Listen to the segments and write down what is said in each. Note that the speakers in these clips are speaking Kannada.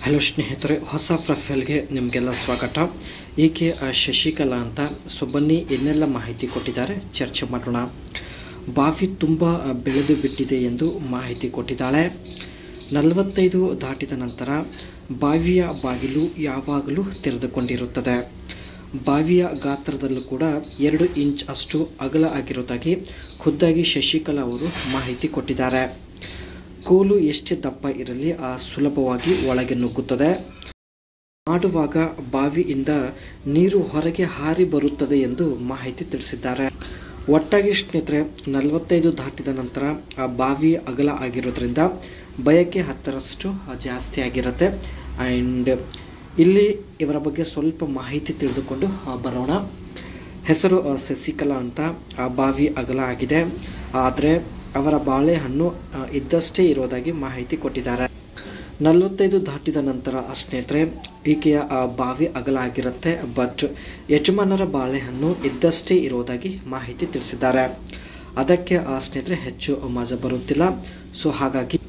ಹಲೋ ಸ್ನೇಹಿತರೆ, ಹೊಸ ಪ್ರೊಫೈಲ್ಗೆ ನಿಮಗೆಲ್ಲ ಸ್ವಾಗತ. ಈಕೆ ಶಶಿಕಲಾ ಅಂತ. ಸೊ ಬನ್ನಿ ಏನೆಲ್ಲ ಮಾಹಿತಿ ಕೊಟ್ಟಿದ್ದಾರೆ ಚರ್ಚೆ ಮಾಡೋಣ. ಬಾವಿ ತುಂಬ ಬೆಳೆದು ಬಿಟ್ಟಿದೆ ಎಂದು ಮಾಹಿತಿ ಕೊಟ್ಟಿದ್ದಾಳೆ. 45 ದಾಟಿದ ನಂತರ ಬಾವಿಯ ಬಾಗಿಲು ಯಾವಾಗಲೂ ತೆರೆದುಕೊಂಡಿರುತ್ತದೆ. ಬಾವಿಯ ಗಾತ್ರದಲ್ಲೂ ಕೂಡ 2 ಇಂಚ್ ಅಷ್ಟು ಅಗಲ ಆಗಿರುವುದಾಗಿ ಖುದ್ದಾಗಿ ಶಶಿಕಲಾ ಅವರು ಮಾಹಿತಿ ಕೊಟ್ಟಿದ್ದಾರೆ. ಕೋಲು ಎಷ್ಟೇ ದಪ್ಪ ಇರಲಿ ಸುಲಭವಾಗಿ ಒಳಗೆ ನುಗ್ಗುತ್ತದೆ. ಮಾಡುವಾಗ ಬಾವಿಯಿಂದ ನೀರು ಹೊರಗೆ ಹಾರಿ ಬರುತ್ತದೆ ಎಂದು ಮಾಹಿತಿ ತಿಳಿಸಿದ್ದಾರೆ. ಒಟ್ಟಾಗಿ ಸ್ನೇಹಿತರೆ, 45 ದಾಟಿದ ನಂತರ ಆ ಬಾವಿ ಅಗಲ ಆಗಿರೋದ್ರಿಂದ ಬಯಕೆ 10ರಷ್ಟು ಜಾಸ್ತಿ ಆಗಿರುತ್ತೆ. ಆ್ಯಂಡ್ ಇಲ್ಲಿ ಇವರ ಬಗ್ಗೆ ಸ್ವಲ್ಪ ಮಾಹಿತಿ ತಿಳಿದುಕೊಂಡು ಬರೋಣ. ಹೆಸರು ಶಶಿಕಲಾ ಅಂತ. ಆ ಬಾವಿ ಅಗಲ ಆಗಿದೆ, ಆದರೆ ಅವರ ಬಾಳೆಹಣ್ಣು ಇದ್ದಷ್ಟೇ ಇರೋದಾಗಿ ಮಾಹಿತಿ ಕೊಟ್ಟಿದ್ದಾರೆ. 45 ದಾಟಿದ ನಂತರ ಸ್ನೇಹಿತರೆ, ಈಕೆಯ ಬಾವಿ ಅಗಲ ಆಗಿರುತ್ತೆ, ಬಟ್ ಯಜಮಾನರ ಬಾಳೆಹಣ್ಣು ಇದ್ದಷ್ಟೇ ಇರೋದಾಗಿ ಮಾಹಿತಿ ತಿಳಿಸಿದ್ದಾರೆ. ಅದಕ್ಕೆ ಸ್ನೇಹಿತರೆ ಹೆಚ್ಚು ಮಜಾ ಬರುತ್ತಿಲ್ಲ. ಸೊ ಹಾಗಾಗಿ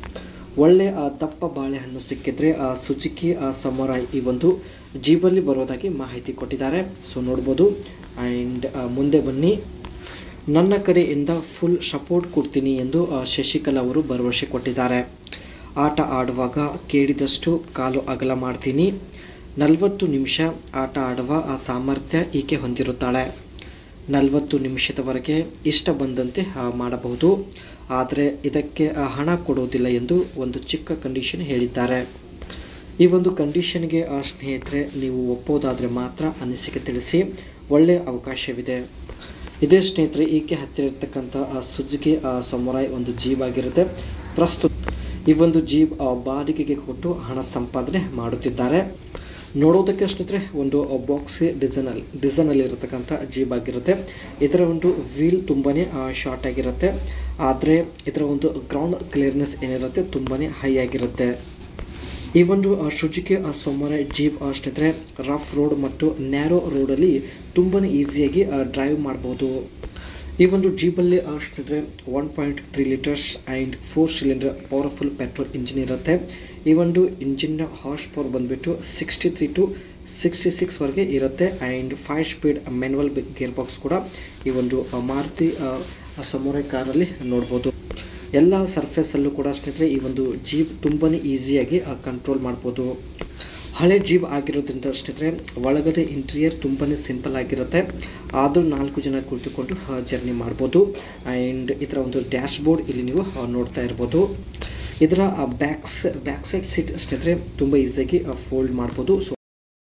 ಒಳ್ಳೆ ದಪ್ಪ ಬಾಳೆಹಣ್ಣು ಸಿಕ್ಕಿದ್ರೆ ಸುಜುಕಿ ಸಮುರಾಯ್ ಈ ಒಂದು ಜೀಬಲ್ಲಿ ಬರೋದಾಗಿ ಮಾಹಿತಿ ಕೊಟ್ಟಿದ್ದಾರೆ. ಸೊ ನೋಡ್ಬೋದು. ಆ್ಯಂಡ್ ಮುಂದೆ ಬನ್ನಿ. ನನ್ನ ಕಡೆಯಿಂದ ಫುಲ್ ಸಪೋರ್ಟ್ ಕೊಡ್ತೀನಿ ಎಂದು ಶಶಿಕಲಾ ಅವರು ಭರವಸೆ ಕೊಟ್ಟಿದ್ದಾರೆ. ಆಟ ಆಡುವಾಗ ಕೇಳಿದಷ್ಟು ಕಾಲು ಅಗಲ ಮಾಡ್ತೀನಿ. 40 ನಿಮಿಷ ಆಟ ಆಡುವ ಸಾಮರ್ಥ್ಯ ಈಕೆ ಹೊಂದಿರುತ್ತಾಳೆ. 40 ನಿಮಿಷದವರೆಗೆ ಇಷ್ಟ ಬಂದಂತೆ ಮಾಡಬಹುದು, ಆದರೆ ಇದಕ್ಕೆ ಹಣ ಕೊಡುವುದಿಲ್ಲ ಎಂದು ಒಂದು ಚಿಕ್ಕ ಕಂಡೀಷನ್ ಹೇಳಿದ್ದಾರೆ. ಈ ಒಂದು ಕಂಡೀಷನ್ಗೆ ಸ್ನೇಹಿತರೆ ನೀವು ಒಪ್ಪೋದಾದರೆ ಮಾತ್ರ ಅನಿಸಿಕೆ ತಿಳಿಸಿ. ಒಳ್ಳೆಯ ಅವಕಾಶವಿದೆ. ಇದೇ ಸ್ನೇಹಿತರೆ, ಈಕೆ ಹತ್ತಿರ ಇರ್ತಕ್ಕಂಥ ಸುಜುಕಿ ಸಮುರಾಯ್ ಒಂದು ಜೀಪ್ ಆಗಿರುತ್ತೆ. ಪ್ರಸ್ತುತ ಈ ಒಂದು ಜೀಪ್ ಬಾಡಿಗೆಗೆ ಕೊಟ್ಟು ಹಣ ಸಂಪಾದನೆ ಮಾಡುತ್ತಿದ್ದಾರೆ. ನೋಡೋದಕ್ಕೆ ಸ್ನೇಹಿತರೆ ಒಂದು ಬಾಕ್ಸಿ ಡಿಸೈನಲ್ಲಿ ಇರತಕ್ಕಂಥ ಜೀಪ್ ಆಗಿರುತ್ತೆ. ಇದರ ಒಂದು ವೀಲ್ ತುಂಬಾ ಶಾರ್ಟ್ ಆಗಿರುತ್ತೆ, ಆದರೆ ಇದರ ಒಂದು ಗ್ರೌಂಡ್ ಕ್ಲಿಯರ್ನೆಸ್ ಏನಿರುತ್ತೆ ತುಂಬಾ ಹೈ ಆಗಿರುತ್ತೆ. ಈ ಒಂದು ಸುಜುಕಿ ಸಮುರಾಯ್ ಜೀಪ್ ಸ್ನೇಹಿತರೆ ರಫ್ ರೋಡ್ ಮತ್ತು ನ್ಯಾರೋ ರೋಡಲ್ಲಿ ತುಂಬಾ ಈಸಿಯಾಗಿ ಡ್ರೈವ್ ಮಾಡ್ಬೋದು. ಈ ಒಂದು ಜೀಪಲ್ಲಿ ಸ್ನೇಹಿತರೆ 1.3 litres and 4 cylinder powerful petrol engine ಇರುತ್ತೆ. ಈ ಒಂದು ಇಂಜಿನ್ನ ಹಾರ್ಸ್ ಪವರ್ ಬಂದುಬಿಟ್ಟು 63 to 66ವರೆಗೆ ಇರುತ್ತೆ. And 5 speed manual gear box ಕೂಡ ಈ ಒಂದು ಮಾರುತಿ ಸಮುರಾಯ್ ಕಾರಲ್ಲಿ ನೋಡ್ಬೋದು. ಎಲ್ಲ ಸರ್ಫೇಸಲ್ಲೂ ಕೂಡ ಸ್ನೇಹಿತರೆ ಈ ಒಂದು ಜೀಪ್ ತುಂಬಾ ಈಸಿಯಾಗಿ ಕಂಟ್ರೋಲ್ ಮಾಡ್ಬೋದು. ಹಳೆ ಜೀಪ್ ಆಗಿರೋದ್ರಿಂದ ಸ್ನೇಹಿತರೆ ಒಳಗಡೆ ಇಂಟೀರಿಯರ್ ತುಂಬಾ ಸಿಂಪಲ್ ಆಗಿರುತ್ತೆ, ಆದರೂ 4 ಜನ ಕುಳಿತುಕೊಂಡು ಜರ್ನಿ ಮಾಡ್ಬೋದು. ಆ್ಯಂಡ್ ಇದರ ಒಂದು ಡ್ಯಾಶ್ ಬೋರ್ಡ್ ಇಲ್ಲಿ ನೀವು ನೋಡ್ತಾ ಇರ್ಬೋದು. ಇದರ ಬ್ಯಾಕ್ ಸೈಡ್ ಸೀಟ್ ಸ್ನೇಹಿತರೆ ತುಂಬ ಈಸಿಯಾಗಿ ಫೋಲ್ಡ್ ಮಾಡ್ಬೋದು. ಸೊ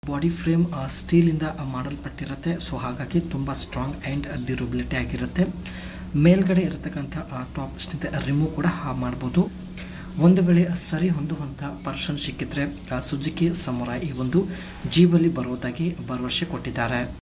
ಬಾಡಿ ಫ್ರೇಮ್ ಸ್ಟೀಲಿಂದ ಮಾಡಲ್ಪಟ್ಟಿರುತ್ತೆ. ಸೊ ಹಾಗಾಗಿ ತುಂಬ ಸ್ಟ್ರಾಂಗ್ ಆ್ಯಂಡ್ ಡ್ಯೂರಬಿಲಿಟಿ ಆಗಿರುತ್ತೆ. ಮೇಲ್ಗಡೆ ಇರತಕ್ಕಂಥ ಟಾಪ್ ಸ್ನೇಹಿತರೆ ರಿಮೂವ್ ಕೂಡ ಮಾಡ್ಬೋದು. ಒಂದು ವೇಳೆ ಸರಿ ಹೊಂದುವಂಥ ಪರ್ಸನ್ ಸಿಕ್ಕಿದ್ರೆ ಸುಜುಕಿ ಸಮುರಾಯ್ ಈ ಒಂದು ಜೀಬಲ್ಲಿ ಬರೋದಾಗಿ ಭರವಸೆ ಕೊಟ್ಟಿದ್ದಾರೆ.